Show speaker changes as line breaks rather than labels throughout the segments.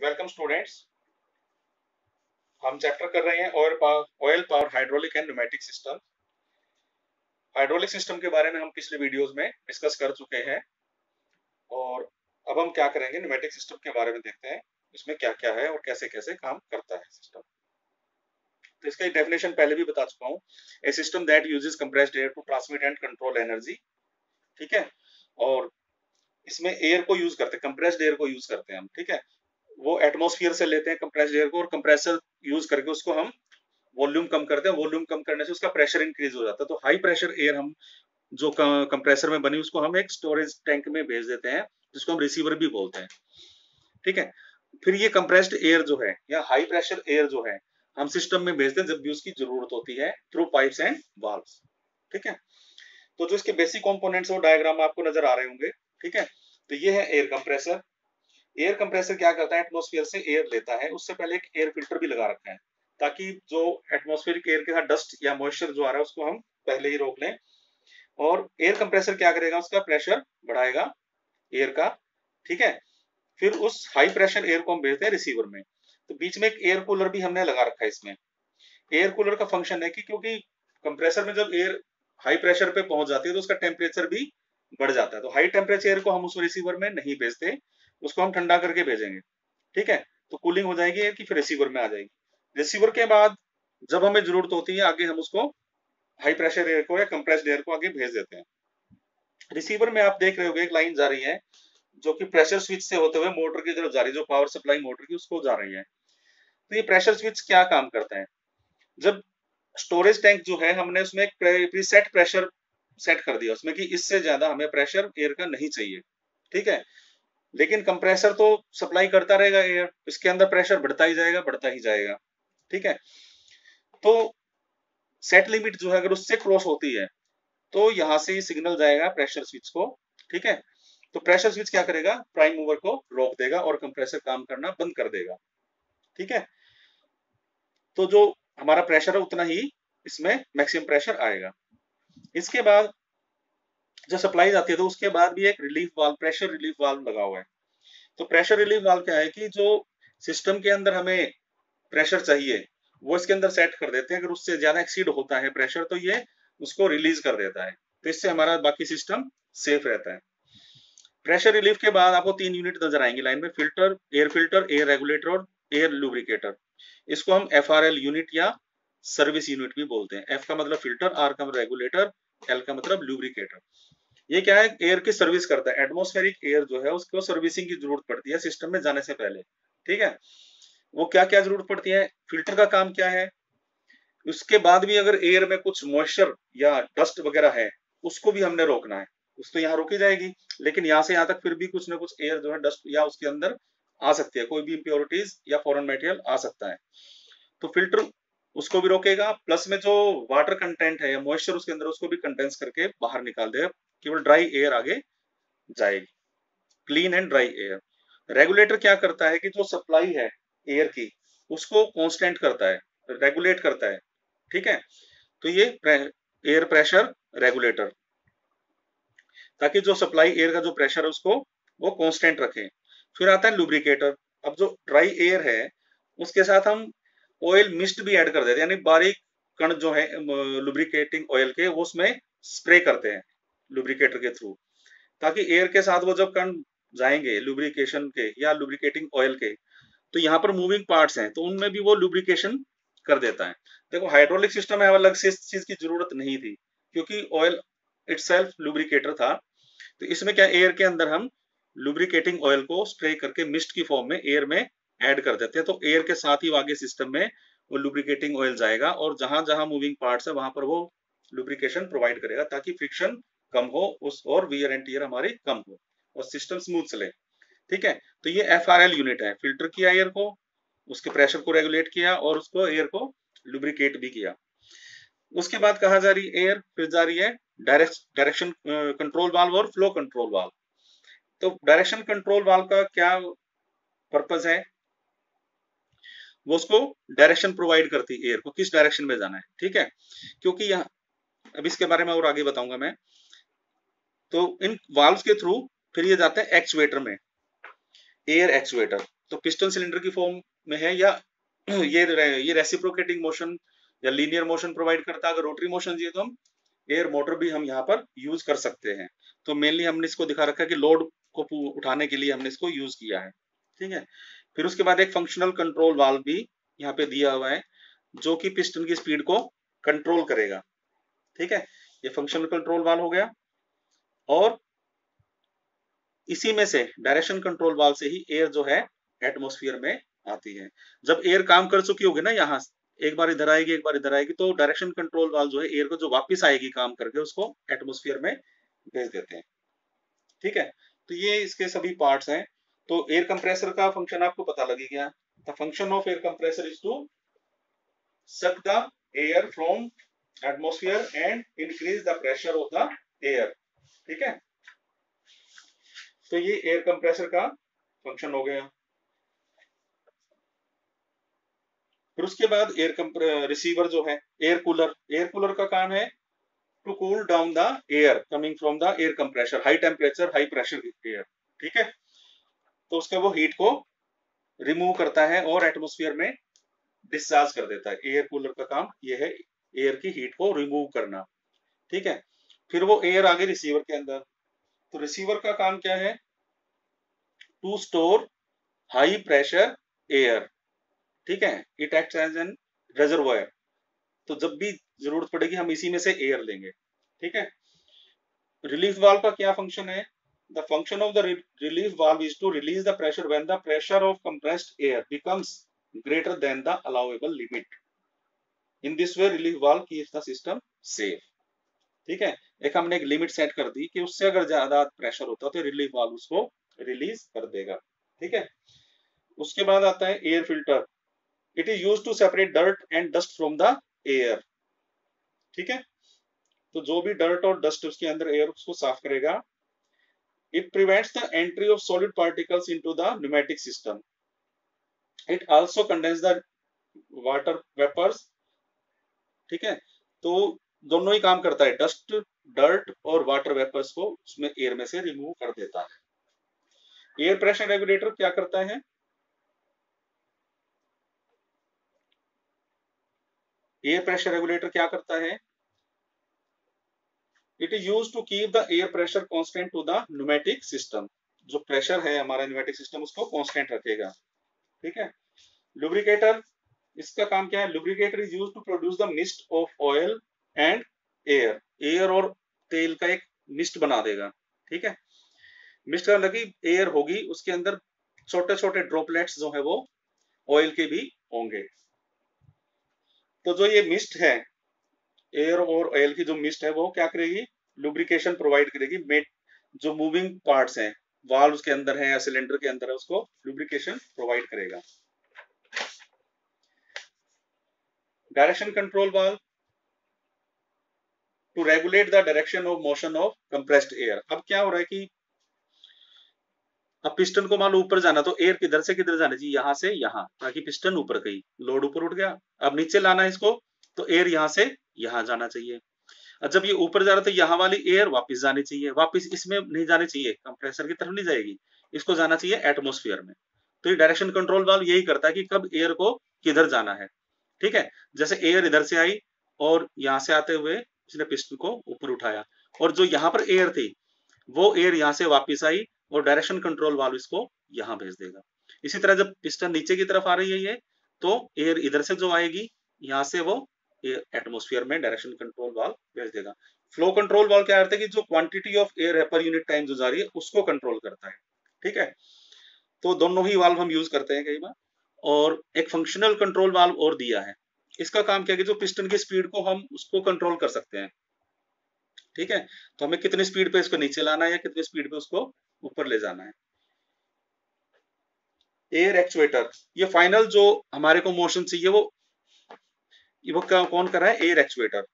Welcome students. हम chapter कर रहे हैं oil power hydraulic and pneumatic system. Hydraulic system के बारे में हम पिछले वीडियोस में डिस्कस कर चुके हैं और अब हम क्या करेंगे, न्यूमेटिक सिस्टम के बारे में देखते हैं इसमें क्या क्या है और कैसे कैसे काम करता है सिस्टम। तो इसका डेफिनेशन पहले भी बता चुका हूँ। A system that uses compressed air to transmit and control energy. ठीक है। और इसमें एयर को यूज करते हैं, कंप्रेस्ड एयर को यूज करते हैं हम। ठीक है। वो एटमॉस्फेयर से लेते हैं कंप्रेस्ड एयर को और कंप्रेसर यूज करके उसको हम वॉल्यूम कम करते हैं। वॉल्यूम कम करने से उसका प्रेशर इंक्रीज हो जाता है। तो हाई प्रेशर एयर हम जो कंप्रेसर में बनी उसको हम एक स्टोरेज टैंक में भेज देते हैं, जिसको हम रिसीवर भी बोलते हैं। ठीक है। फिर ये कंप्रेस्ड एयर जो है या हाई प्रेशर एयर जो है हम सिस्टम में भेजते हैं जब भी उसकी जरूरत होती है, थ्रू पाइप्स एंड वाल्व्स। ठीक है। तो जो इसके बेसिक कंपोनेंट्स वो डायग्राम आपको नजर आ रहे होंगे। ठीक है। तो ये है एयर कंप्रेसर। एयर कंप्रेसर क्या करता है, एटमॉस्फेयर से एयर लेता है। उससे पहले एक एयर फिल्टर भी लगा रखा है ताकि जो एटमॉस्फेरिक एयर के साथ डस्ट या मॉइस्चर जो आ रहा है उसको हम पहले ही रोक लें। और एयर कंप्रेसर क्या करेगा, उसका प्रेशर बढ़ाएगा एयर का। ठीक है। फिर उस हाई प्रेशर एयर को हम भेजते हैं रिसीवर में। तो बीच में एक एयर कूलर भी हमने लगा रखा है इसमें। एयर कूलर का फंक्शन है कि क्योंकि कंप्रेसर में जब एयर हाई प्रेशर पे पहुंच जाती है तो उसका टेम्परेचर भी बढ़ जाता है। तो हाई टेम्परेचर एयर को हम उस रिसीवर में नहीं भेजते, उसको हम ठंडा करके भेजेंगे। ठीक है। तो कूलिंग हो जाएगी एयर की, फिर रिसीवर में आ जाएगी। रिसीवर के बाद जब हमें जरूरत होती है आगे हम उसको हाई प्रेशर एयर को या कंप्रेस्ड एयर को आगे भेज देते हैं। रिसीवर में आप देख रहे होंगे एक लाइन जा रही है जो कि प्रेशर स्विच से होते हुए मोटर की तरफ जा रही है, जो पावर सप्लाई मोटर की उसको जा रही है। तो ये प्रेशर स्विच क्या काम करता है, जब स्टोरेज टैंक जो है हमने उसमें एक प्रीसेट प्रेशर सेट कर दिया उसमें कि इससे ज्यादा हमें प्रेशर एयर का नहीं चाहिए। ठीक है। लेकिन कंप्रेसर तो सप्लाई करता रहेगा एयर, इसके अंदर प्रेशर बढ़ता ही जाएगा बढ़ता ही जाएगा। ठीक है। तो सेट लिमिट जो है अगर उससे क्रॉस होती है तो यहां से सिग्नल जाएगा प्रेशर स्विच को। ठीक है। तो प्रेशर स्विच क्या करेगा, प्राइम मूवर को रोक देगा और कंप्रेसर काम करना बंद कर देगा। ठीक है। तो जो हमारा प्रेशर है उतना ही इसमें मैक्सिमम प्रेशर आएगा। इसके बाद जब सप्लाई जाती है तो उसके बाद भी एक relief valve, pressure relief valve लगा हुआ है। तो प्रेशर रिलीफ वाल्व क्या है कि जो सिस्टम के अंदर हमें प्रेशर चाहिए वो इसके अंदर सेट कर देते हैं। अगर उससे ज्यादा एक्सीड होता है प्रेशर तो ये उसको रिलीज कर देता है। तो इससे हमारा बाकी सिस्टम सेफ रहता है। प्रेशर रिलीफ के बाद आपको 3 यूनिट नजर आएंगे लाइन में, फिल्टर, एयर रेगुलेटर और एयर लुब्रिकेटर। इसको हम FRL यूनिट या सर्विस यूनिट भी बोलते हैं। F का मतलब फिल्टर, R का मतलब रेगुलेटर, L का मतलब लुब्रिकेटर। ये क्या है, एयर की सर्विस करता है। एटमॉस्फेरिक एयर जो है उसको सर्विसिंग की जरूरत पड़ती है सिस्टम में जाने से पहले। ठीक है। वो क्या क्या जरूरत पड़ती है, फिल्टर का काम क्या है, उसके बाद भी अगर एयर में कुछ मॉइस्चर या डस्ट वगैरह है उसको भी हमने रोकना है। उस तो यहाँ रोकी जाएगी, लेकिन यहाँ से यहाँ तक फिर भी कुछ ना कुछ एयर जो है डस्ट या उसके अंदर आ सकती है, कोई भी इम्प्योरिटीज या फॉरेन मटेरियल आ सकता है। तो फिल्टर उसको भी रोकेगा, प्लस में जो वाटर कंटेंट है या मॉइस्चर उसके अंदर उसको भी कंडेंस करके बाहर निकाल देगा, केवल ड्राई एयर आगे जाएगी, clean and dry air. Regulator क्या करता है कि जो सप्लाई है एयर की उसको कांस्टेंट करता है, रेगुलेट करता है। ठीक है। तो ये एयर प्रेशर रेगुलेटर, ताकि जो सप्लाई एयर का जो प्रेशर है उसको वो कांस्टेंट रखे। फिर आता है लुब्रिकेटर। अब जो ड्राई एयर है उसके साथ हम ऑयल मिस्ट भी ऐड कर देते हैं, यानी बारीक कण जो है लुब्रिकेटिंग ऑयल के वो उसमें स्प्रे करते हैं लुब्रिकेटर के थ्रू, ताकि एयर के साथ वो जब कण जाएंगे लुब्रिकेशन के या लुब्रिकेटिंग ऑयल के तो यहाँ पर मूविंग पार्ट्स हैं तो उनमें भी वो लुब्रिकेशन कर देता है। देखो हाइड्रोलिक सिस्टम में अलग से इस चीज की जरूरत नहीं थी क्योंकि ऑयल इटसेल्फ लुब्रिकेटर था। तो इसमें क्या, एयर के अंदर हम लुब्रिकेटिंग ऑयल को स्प्रे करके मिस्ट की फॉर्म में एयर में ऐड कर देते हैं। तो एयर के साथ ही आगे सिस्टम में वो लुब्रिकेटिंग ऑयल जाएगा और जहां जहां मूविंग पार्ट्स है वहां पर वो लुब्रिकेशन प्रोवाइड करेगा ताकि फ्रिक्शन कम हो उस और वियर एंड टियर हमारी कम हो और सिस्टम स्मूथ चले। ठीक है। तो ये FRL यूनिट है, फिल्टर किया एयर को, उसके प्रेशर को रेगुलेट किया और उसको एयर को लुब्रिकेट भी किया। उसके बाद कहा जा रही है एयर, फिर जा रही है डायरेक्शन कंट्रोल वाल्व और फ्लो कंट्रोल वाल्व। तो डायरेक्शन कंट्रोल वाल्व का क्या पर्पज है, वो उसको डायरेक्शन प्रोवाइड करती है एयर को किस डायरेक्शन में जाना है। ठीक है। क्योंकि यहाँ अब इसके बारे में और आगे बताऊंगा मैं। तो इन वाल्व्स के थ्रू फिर ये जाते हैं एक्चुएटर में, एयर एक्चुएटर। तो पिस्टन सिलेंडर की फॉर्म में है, या ये रेसिप्रोकेटिंग मोशन या लीनियर मोशन प्रोवाइड करता है। अगर रोटरी मोशन चाहिए तो हम एयर मोटर भी हम यहाँ पर यूज कर सकते हैं। तो मेनली हमने इसको दिखा रखा है कि लोड को उठाने के लिए हमने इसको यूज किया है, ठीक है। फिर उसके बाद एक फंक्शनल कंट्रोल वाल्व भी यहाँ पे दिया हुआ है, जो कि पिस्टन की स्पीड को कंट्रोल करेगा, ठीक है। ये फंक्शनल कंट्रोल वाल्व हो गया। और इसी में से डायरेक्शन कंट्रोल वाल्व से ही एयर जो है एटमॉस्फेयर में आती है। जब एयर काम कर चुकी होगी ना, यहाँ एक बार इधर आएगी एक बार इधर आएगी, तो डायरेक्शन कंट्रोल वाल्व जो है एयर को जो वापस आएगी काम करके उसको एटमॉस्फेयर में भेज देते हैं, ठीक है। तो ये इसके सभी पार्ट्स हैं। तो एयर कंप्रेसर का फंक्शन आपको पता लग गया। The function of air compressor is to suck the air from atmosphere and increase the pressure of the air, ठीक है। तो ये एयर कंप्रेसर का फंक्शन हो गया। फिर उसके बाद रिसीवर जो है एयर कूलर का काम है to cool down the air coming from the air compressor, high temperature high pressure air, ठीक है। तो उसका वो हीट को रिमूव करता है और एटमॉस्फेयर में डिस्चार्ज कर देता है। एयर कूलर का काम ये है, एयर की हीट को रिमूव करना, ठीक है। फिर वो एयर आगे रिसीवर के अंदर। तो रिसीवर का काम क्या है? To store high pressure air, ठीक है। It acts as an reservoir. तो जब भी जरूरत पड़ेगी हम इसी में से एयर लेंगे, ठीक है। रिलीफ वाल्व का क्या फंक्शन है? The function of the relief valve is to release the pressure when the pressure of compressed air becomes greater than the allowable limit. In this way relief valve keeps the system safe, ठीक है। एक हमने एक limit set कर दी कि उससे अगर ज्यादा प्रेशर होता तो रिलीफ वाल्व उसको रिलीज कर देगा, ठीक है। उसके बाद आता है air filter. It is used to separate dirt and dust from the air, ठीक है। तो जो भी डर्ट और डस्ट उसके अंदर एयर उसको साफ करेगा। It prevents the entry of solid particles into the pneumatic system. It also condense the water vapours, ठीक है। तो दोनों ही काम करता है, डस्ट डर्ट और वाटर वेपर्स को उसमें एयर में से रिमूव कर देता है। एयर प्रेशर रेगुलेटर क्या करता है? एयर प्रेशर रेगुलेटर क्या करता है? It is used to keep the air pressure constant to the pneumatic system. जो प्रेशर है हमारा न्यूमेटिक सिस्टम उसको कांस्टेंट रखेगा, ठीक है। लुब्रिकेटर, इसका काम क्या है? Lubricator is used to produce the mist of oil and air. Air और तेल का एक मिस्ट बना देगा, ठीक है। मिस्ट का मतलब कि एयर होगी उसके अंदर छोटे छोटे ड्रॉपलेट्स जो है वो ऑयल के भी होंगे। तो जो ये मिस्ट है, एयर और ऑयल की जो मिस्ट है वो क्या करेगी? लुब्रिकेशन प्रोवाइड करेगी। जो मूविंग पार्ट्स हैं वाल्व के अंदर है या सिलेंडर के अंदर है उसको लुब्रिकेशन प्रोवाइड करेगा। Direction control valve to regulate the direction of motion of compressed air. अब क्या हो रहा है कि अब पिस्टन को मान लो ऊपर जाना, तो एयर किधर से किधर जाना चाहिए? यहाँ से यहाँ, ताकि पिस्टन ऊपर गई, लोड ऊपर उठ गया। अब नीचे लाना है इसको, तो एयर यहाँ से यहाँ जाना चाहिए। और जब ये ऊपर जा रहा है तो यहाँ वाली एयर वापस जानी चाहिए, वापस इसमें नहीं जानी चाहिए, कंप्रेसर की तरफ नहीं जाएगी, इसको जाना चाहिए एटमॉस्फेयर में। तो ये डायरेक्शन कंट्रोल वाल्व यही करता है कि कब एयर को किधर जाना है, ठीक है। जैसे एयर इधर से आई और यहाँ से आते हुए इसने पिस्टन को ऊपर उठाया, और जो यहाँ पर एयर थी वो एयर यहाँ से वापस आई और डायरेक्शन कंट्रोल वाल्व इसको यहाँ भेज देगा। इसी तरह जब पिस्टन नीचे की तरफ आ रही है ये, तो एयर इधर से जो आएगी यहाँ से वो एटमॉस्फेयर में डायरेक्शन कंट्रोल वाल्व भेज देगा। फ्लो कंट्रोल वाल्व क्या करता है कि जो क्वांटिटी ऑफ एयर है पर यूनिट टाइम जो जा रही है उसको कंट्रोल करता है, ठीक है। तो दोनों ही वाल्व हम यूज करते हैं कई बार। और एक फंक्शनल कंट्रोल वाल्व और दिया है। इसका काम क्या है कि जो पिस्टन की स्पीड को हम उसको कंट्रोल कर सकते हैं, ठीक है। तो हमें कितनी स्पीड पे इसको नीचे लाना है या कितनी स्पीड पे उसको ऊपर ले जाना है। एयर एक्चुएटर, ये फाइनल जो हमारे को मोशन चाहिए वो कौन कर रहा है? Air actuator.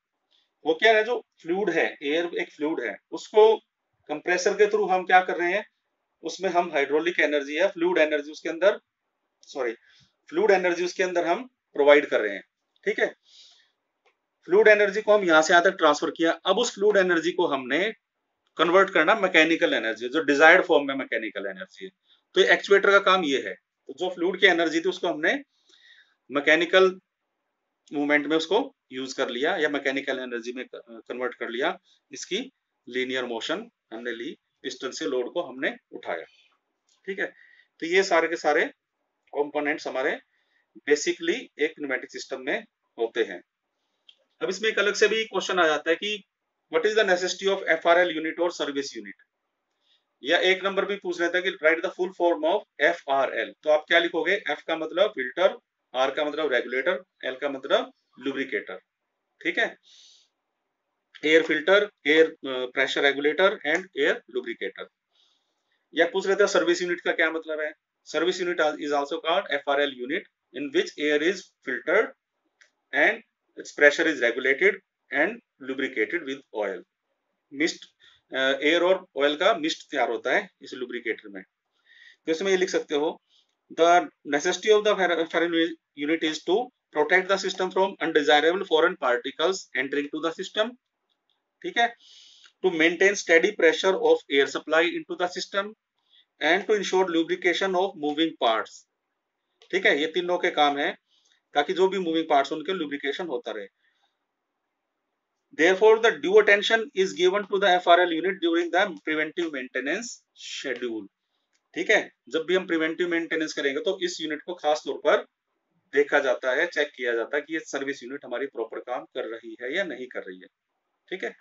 वो क्या है? जो फ्लूइड है, एयर एक फ्लूइड है, उसको कंप्रेसर के थ्रू हम क्या कर रहे हैं? उसमें हम हाइड्रोलिक एनर्जी या फ्लूइड एनर्जी उसके अंदर फ्लूइड एनर्जी उसके अंदर हम प्रोवाइड कर रहे हैं, ठीक है। फ्लूइड एनर्जी को हम यहाँ से यहाँ तक ट्रांसफर किया। अब उस फ्लूइड एनर्जी को हमने कन्वर्ट करना मैकेनिकल एनर्जी, जो डिजायर्ड फॉर्म में मैकेनिकल एनर्जी है। तो एक्चुएटर का काम ये है। तो जो फ्लूइड की एनर्जी थी उसको हमने मैकेनिकल मूवमेंट में उसको यूज कर लिया या मैकेनिकल एनर्जी में कन्वर्ट कर लिया। इसकी लीनियर मोशन हमने ली, पिस्टन से लोड को हमने उठाया। ठीक है, तो ये सारे के सारे कंपोनेंट्स हमारे बेसिकली एक न्यूमेटिक सिस्टम में होते हैं। अब इसमें एक अलग से भी क्वेश्चन आ जाता है कि what is the necessity of FRL unit और सर्विस यूनिट, या एक नंबर भी पूछ लेता है कि write the full form of FRL. तो आप क्या लिखोगे? एफ का मतलब फिल्टर, आर का मतलब रेगुलेटर, एल का मतलब लुब्रिकेटर। ठीक है, air filter, air pressure regulator and air lubricator. या पूछ लेते हैं सर्विस यूनिट का क्या मतलब है? Service unit is also called FRL unit in which air is filtered and its pressure is regulated and lubricated with oil. Mist air और oil का मिस्ट तैयार होता है इस लुब्रिकेटर में। तो इसमें ये लिख सकते हो, the necessity of the FRL unit is to protect the system from undesirable foreign particles entering to the system. ठीक है, to maintain steady pressure of air supply into the system and to ensure lubrication of moving parts. ठीक है, ये तीनों के काम है ताकि जो भी मूविंग पार्ट्स उनके लुब्रिकेशन होता रहे। Therefore, the due attention is given to the FRL unit during the preventive maintenance schedule. ठीक है, जब भी हम प्रिवेंटिव मेंटेनेंस करेंगे तो इस यूनिट को खास तौर पर देखा जाता है, चेक किया जाता है कि ये सर्विस यूनिट हमारी प्रॉपर काम कर रही है या नहीं कर रही है। ठीक है,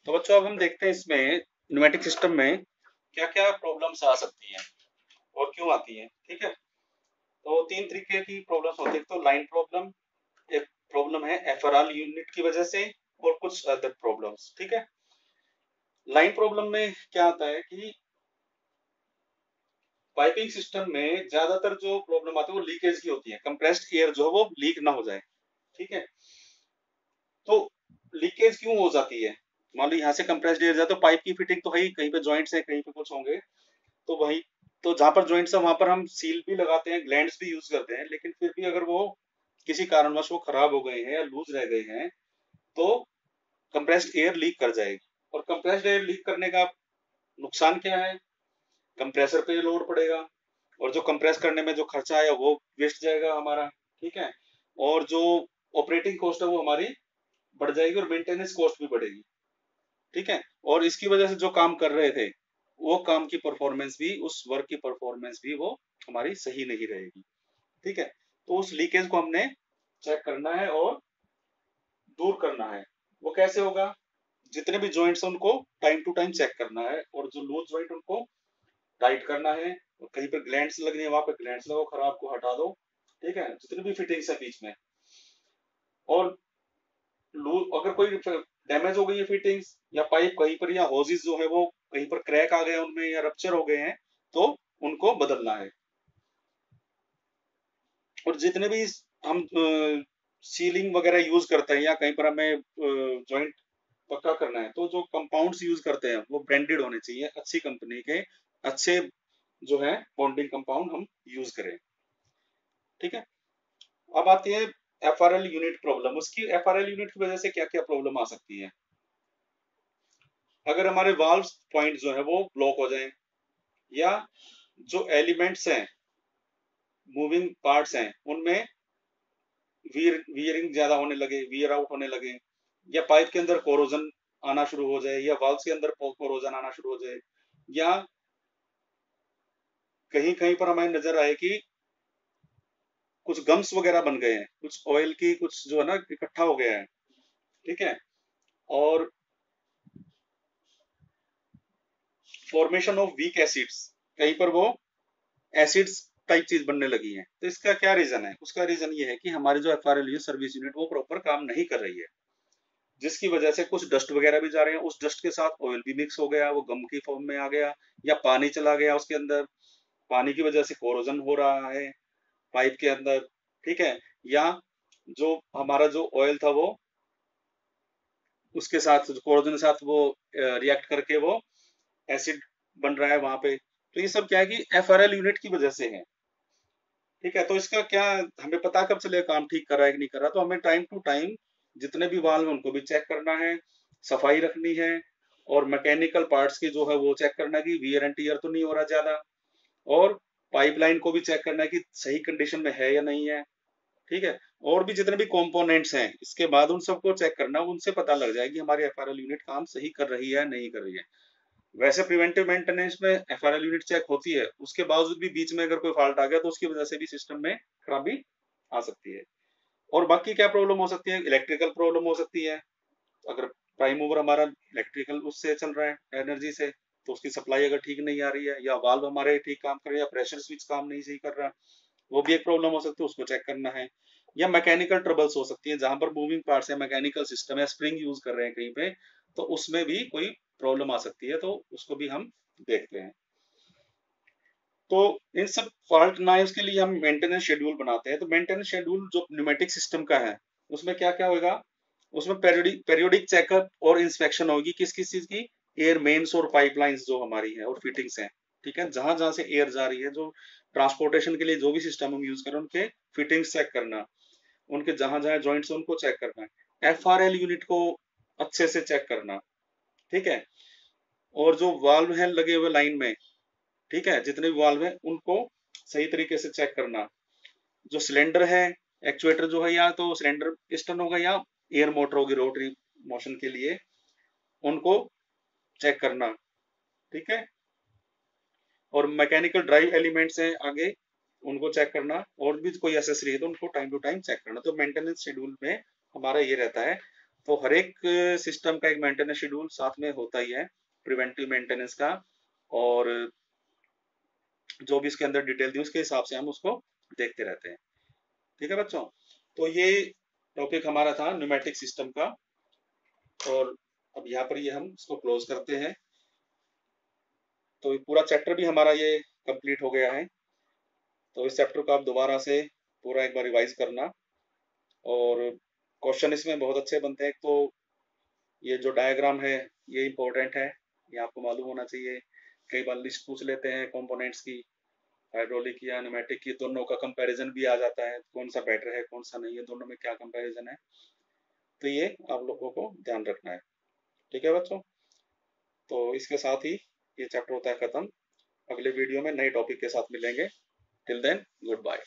तो बच्चों अब हम देखते हैं इसमें न्यूमेटिक सिस्टम में क्या क्या प्रॉब्लम्स आ सकती हैं और क्यों आती हैं। ठीक है, तो तीन तरीके की प्रॉब्लम्स होती है। तो लाइन प्रॉब्लम, एक प्रॉब्लम है एफआरएल यूनिट की वजह से, और कुछ अदर प्रॉब्लम्स। ठीक है, लाइन प्रॉब्लम में क्या आता है कि पाइपिंग सिस्टम में ज्यादातर जो प्रॉब्लम आती है वो लीकेज की होती है, कंप्रेस्ड एयर जो है वो लीक ना हो जाए। ठीक है, तो लीकेज क्यों हो जाती है? मान लो यहाँ से कंप्रेस्ड एयर जाए तो पाइप की फिटिंग तो है ही, कहीं पे जॉइंट्स है, कहीं पे कुछ होंगे, तो वही, तो जहां पर जॉइंट्स है वहां पर हम सील भी लगाते हैं, ग्लैंड्स भी यूज करते हैं, लेकिन फिर भी अगर वो किसी कारणवश वो खराब हो गए हैं या लूज रह गए हैं तो कंप्रेस्ड एयर लीक कर जाएगी। और कंप्रेस्ड एयर लीक करने का नुकसान क्या है? कंप्रेसर पे लोड पड़ेगा, और जो कंप्रेस करने में जो खर्चा आया वो वेस्ट जाएगा हमारा। ठीक है, और जो ऑपरेटिंग कॉस्ट है वो हमारी बढ़ जाएगी और मेंटेनेंस कॉस्ट भी बढ़ेगी। ठीक है, और इसकी वजह से जो काम कर रहे थे वो काम की परफॉर्मेंस भी, उस वर्क की परफॉर्मेंस भी वो हमारी सही नहीं रहेगी। ठीक है, तो उस लीकेज को हमने चेक करना है और दूर करना है। वो कैसे होगा? जितने भी जॉइंट्स हैं उनको टाइम टू टाइम चेक करना है, और जो लूज जॉइंट उनको टाइट करना है, और कहीं पर ग्लैंड्स लगनी है वहां पर ग्लैंड्स लगाओ, खराब को हटा दो। ठीक है, जितनी भी फिटिंग्स है बीच में, और अगर कोई डैमेज हो गई है फिटिंग्स या पाइप कहीं पर, या होजेस जो है वो कहीं पर क्रैक आ गए उनमें या रप्चर हो गए हैं, तो उनको बदलना है। और जितने भी हम सीलिंग वगैरह यूज करते हैं या कहीं पर हमें जॉइंट पक्का करना है, तो जो कंपाउंड्स यूज करते हैं वो ब्रांडेड होने चाहिए, अच्छी कंपनी के, अच्छे जो है बॉन्डिंग कंपाउंड हम यूज करें। ठीक है, अब आती है एफआरएल यूनिट प्रॉब्लम। उसकी एफआरएल यूनिट की वजह से क्या क्या प्रॉब्लम आ सकती है? अगर हमारे वाल्व पॉइंट जो है वो ब्लॉक हो जाए, या जो एलिमेंट्स हैं, मूविंग पार्ट्स हैं, उनमें वियरिंग ज्यादा होने लगे, वियर आउट होने लगे, या पाइप के अंदर कोरोजन आना शुरू हो जाए, या वाल्व के अंदर कोरोजन आना शुरू हो जाए, या कहीं कहीं पर हमें नजर आए कि कुछ गम्स वगैरह बन गए हैं, कुछ ऑयल की कुछ जो है ना इकट्ठा हो गया है। ठीक है, और फॉर्मेशन ऑफ वीक एसिड्स, कहीं पर वो एसिड्स टाइप चीज बनने लगी है। तो इसका क्या रीजन है? उसका रीजन ये है कि हमारी जो एफआरएल सर्विस यूनिट वो प्रॉपर काम नहीं कर रही है, जिसकी वजह से कुछ डस्ट वगैरह भी जा रहे हैं, उस डस्ट के साथ ऑयल भी मिक्स हो गया, वो गम की फॉर्म में आ गया, या पानी चला गया उसके अंदर, पानी की वजह से कोरोजन हो रहा है पाइप के अंदर। ठीक है, या जो हमारा जो ऑयल था वो उसके साथ कोरोजन के साथ वो रिएक्ट करके वो एसिड बन रहा है वहां पे। तो ये सब क्या है कि एफआरएल यूनिट की वजह से है। ठीक है, तो इसका क्या, हमें पता कब चलेगा काम ठीक कर रहा है कि नहीं कर रहा? तो हमें टाइम टू टाइम जितने भी वाल्व हैं उनको भी चेक करना है, सफाई रखनी है, और मैकेनिकल पार्ट्स की जो है वो चेक करना कि वियर एंड टीयर तो नहीं हो रहा ज्यादा, और पाइपलाइन को भी चेक करना है कि सही कंडीशन में है या नहीं है। ठीक है, और भी जितने भी कंपोनेंट्स हैं, इसके बाद उन सबको चेक करना, उनसे पता लग जाएगी हमारी एफआरएल यूनिट काम सही कर रही है नहीं कर रही है। वैसे प्रिवेंटिव मेंटेनेंस में एफआरएल यूनिट चेक होती है, उसके बावजूद भी बीच में अगर कोई फॉल्ट आ गया तो उसकी वजह से भी सिस्टम में खराबी आ सकती है। और बाकी क्या प्रॉब्लम हो सकती है, इलेक्ट्रिकल प्रॉब्लम हो सकती है। अगर प्राइम मूवर हमारा इलेक्ट्रिकल उससे चल रहा है एनर्जी से, तो उसकी सप्लाई अगर ठीक नहीं आ रही है, या वाल्व हमारे ठीक काम कर रहे हैं, या प्रेशर स्विच काम नहीं सही कर रहा, वो भी एक प्रॉब्लम हो सकती है, उसको चेक करना है। या मैकेनिकल ट्रबल्स हो सकती है, जहां पर मूविंग पार्ट्स है, मैकेनिकल सिस्टम है, स्प्रिंग यूज कर रहे हैं कहीं पे, तो उसमें भी कोई प्रॉब्लम आ सकती है, तो उसको भी हम देखते हैं। तो इन सब फॉल्ट ना आए उसके लिए हम मेंटेनेंस शेड्यूल बनाते हैं। तो मेंटेनेंस शेड्यूल जो न्यूमेटिक सिस्टम का है, उसमें क्या क्या होगा, उसमें पेरियोडिक चेकअप और इंस्पेक्शन होगी, किस किस चीज की, एयर मेन्स और पाइपलाइंस जो हमारी है और फिटिंग्स हैं। ठीक है, जहां जहां से एयर जा रही है, जो ट्रांसपोर्टेशन के लिए जो भी सिस्टम हम यूज करें, उनके फिटिंग्स चेक करना, उनके जहां जहां जॉइंट्स हैं उनको चेक करना है, एफआरएल यूनिट को अच्छे से चेक करना। ठीक है, और जो वाल्व है लगे हुए लाइन में, ठीक है, जितने भी वाल्व है उनको सही तरीके से चेक करना। जो सिलेंडर है, एक्चुएटर जो है, या तो सिलेंडर पिस्टन होगा या एयर मोटर होगी रोटरी मोशन के लिए, उनको चेक करना। ठीक है, और मैकेनिकल ड्राइव एलिमेंट्स हैं आगे, उनको चेक करना, और भी कोई एसेसरी है तो उनको टाइम टू टाइम चेक करना। तो मेंटेनेंस शेड्यूल में हमारा ये रहता है। तो हर एक सिस्टम का एक मेंटेनेंस शेड्यूल साथ में होता ही है, प्रिवेंटिव मेंटेनेंस का, और जो भी इसके अंदर डिटेल दी उसके हिसाब से हम उसको देखते रहते हैं। ठीक है बच्चों, तो ये टॉपिक हमारा था न्यूमेटिक सिस्टम का, और अब यहाँ पर ये हम इसको क्लोज करते हैं। तो ये पूरा चैप्टर भी हमारा ये कंप्लीट हो गया है। तो इस चैप्टर को आप दोबारा से पूरा एक बार रिवाइज करना, और क्वेश्चन इसमें बहुत अच्छे बनते हैं। एक तो ये जो डायग्राम है ये इम्पोर्टेंट है, ये आपको मालूम होना चाहिए। कई बार लिस्ट पूछ लेते हैं कंपोनेंट्स की, हाइड्रोलिक या न्यूमेटिक की, दोनों का कंपैरिजन भी आ जाता है, कौन सा बेटर है कौन सा नहीं है, दोनों में क्या कंपैरिजन है। तो ये आप लोगों को ध्यान रखना है। ठीक है बच्चों, तो इसके साथ ही ये चैप्टर होता है खत्म। अगले वीडियो में नए टॉपिक के साथ मिलेंगे। Till then, good bye.